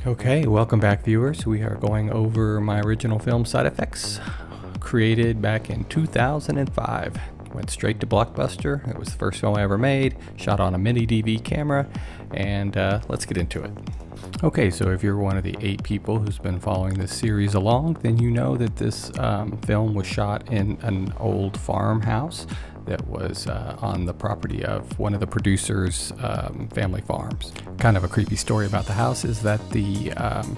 Okay, welcome back viewers. We are going over my original film SideFX, created back in 2005. Went straight to Blockbuster. It was the first film I ever made, shot on a mini DV camera, and let's get into it. Okay, so if you're one of the 8 people who's been following this series along, then you know that this film was shot in an old farmhouse that was on the property of one of the producers' family farms. Kind of a creepy story about the house is that the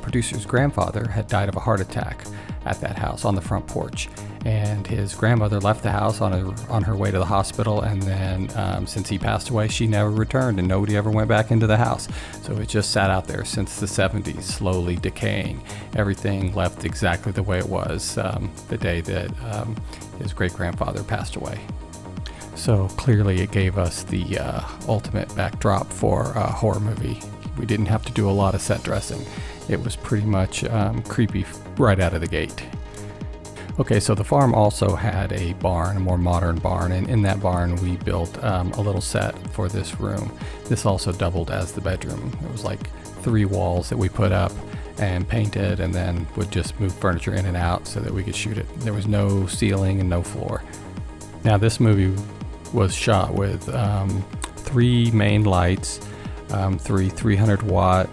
producer's grandfather had died of a heart attack at that house on the front porch, and his grandmother left the house on her way to the hospital, and then since he passed away, she never returned and nobody ever went back into the house. So it just sat out there since the 70s, slowly decaying. Everything left exactly the way it was the day that his great-grandfather passed away. So clearly it gave us the ultimate backdrop for a horror movie. We didn't have to do a lot of set dressing. It was pretty much creepy right out of the gate. Okay, so the farm also had a barn, a more modern barn, and in that barn we built a little set for this room. This also doubled as the bedroom. It was like 3 walls that we put up and painted, and then would just move furniture in and out so that we could shoot it. There was no ceiling and no floor. Now this movie was shot with 3 main lights, 3 300-watt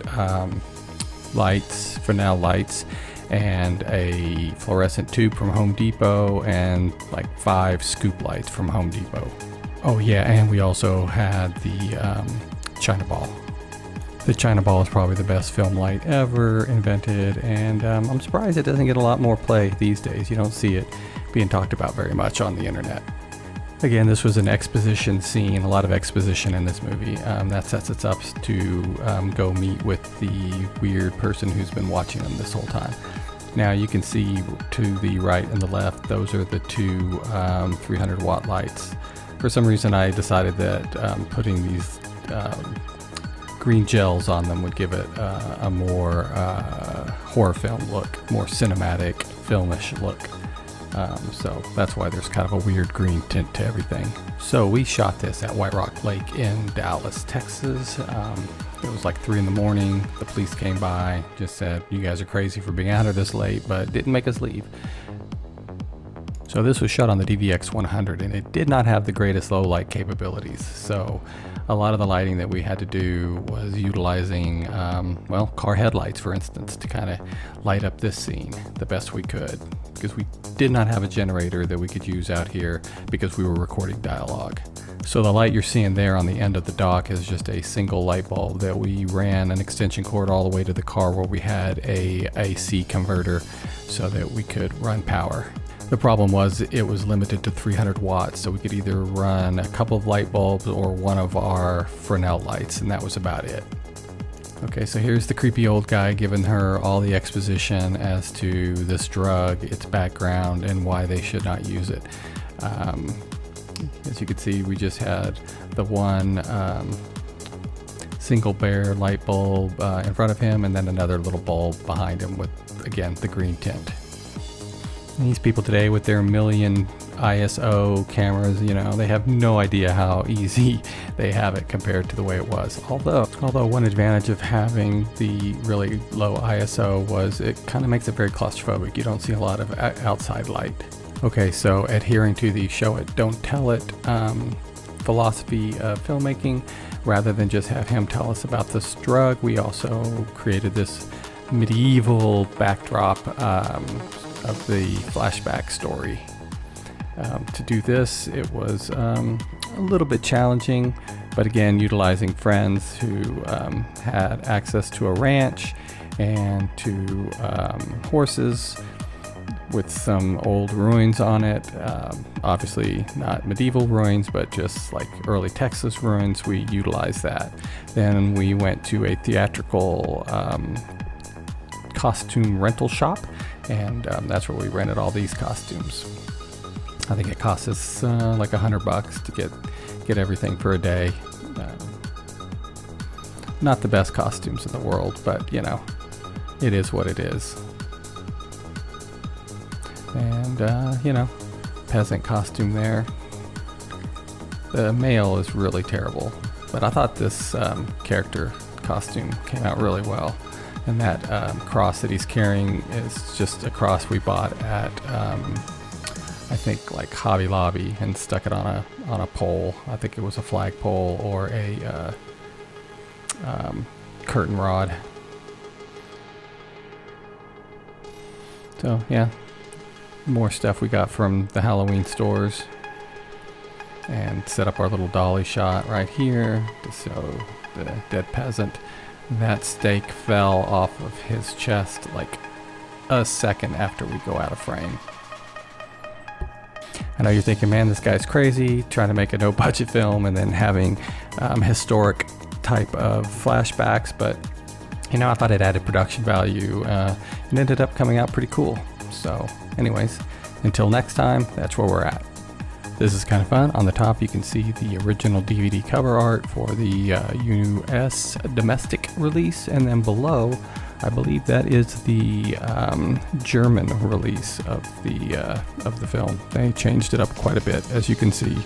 lights, Fresnel lights, and a fluorescent tube from Home Depot, and like 5 scoop lights from Home Depot. Oh yeah, and we also had the China ball. The China ball is probably the best film light ever invented, and I'm surprised it doesn't get a lot more play these days. You don't see it being talked about very much on the internet. Again, this was an exposition scene, a lot of exposition in this movie. That sets us up to go meet with the weird person who's been watching them this whole time. Now you can see to the right and the left, those are the 2 300-watt lights. For some reason I decided that putting these green gels on them would give it a more horror film look, more cinematic, filmish look. So that's why there's kind of a weird green tint to everything. So we shot this at White Rock Lake in Dallas, Texas. It was like 3 in the morning. The police came by, just said, "You guys are crazy for being out here this late," but didn't make us leave. So this was shot on the DVX 100, and it did not have the greatest low light capabilities. So a lot of the lighting that we had to do was utilizing, car headlights, for instance, to kind of light up this scene the best we could, because we did not have a generator that we could use out here because we were recording dialogue. So the light you're seeing there on the end of the dock is just a single light bulb that we ran an extension cord all the way to the car where we had a AC converter so that we could run power. The problem was it was limited to 300 watts, so we could either run a couple of light bulbs or one of our Fresnel lights, and that was about it. Okay, so here's the creepy old guy giving her all the exposition as to this drug, its background, and why they should not use it. As you can see, we just had the one single bare light bulb in front of him, and then another little bulb behind him with, again, the green tint. And these people today with their million ISO cameras, they have no idea how easy they have it compared to the way it was. Although one advantage of having the really low ISO was it kind of makes it very claustrophobic. You don't see a lot of outside light. Okay, so adhering to the show it, don't tell it philosophy of filmmaking, rather than just have him tell us about this drug, we also created this medieval backdrop of the flashback story. To do this, it was a little bit challenging, but again, utilizing friends who had access to a ranch and to horses with some old ruins on it. Obviously not medieval ruins, but just like early Texas ruins. We utilized that. Then we went to a theatrical costume rental shop, and that's where we rented all these costumes. I think it cost us like $100 to get everything for a day. Not the best costumes in the world, but it is what it is. And peasant costume there. The male is really terrible, but I thought this character costume came out really well. And that cross that he's carrying is just a cross we bought at I think like Hobby Lobby, and stuck it on a pole. I think it was a flag pole or a curtain rod. So yeah, more stuff we got from the Halloween stores, and set up our little dolly shot right here to show the dead peasant. That stake fell off of his chest like a second after we go out of frame. I know you're thinking, man, this guy's crazy, trying to make a no-budget film and then having historic type of flashbacks, but you know, I thought it added production value and ended up coming out pretty cool. So anyways, until next time, that's where we're at. This is kind of fun. On the top, you can see the original DVD cover art for the US domestic release, and then below, I believe that is the German release of the film. They changed it up quite a bit, as you can see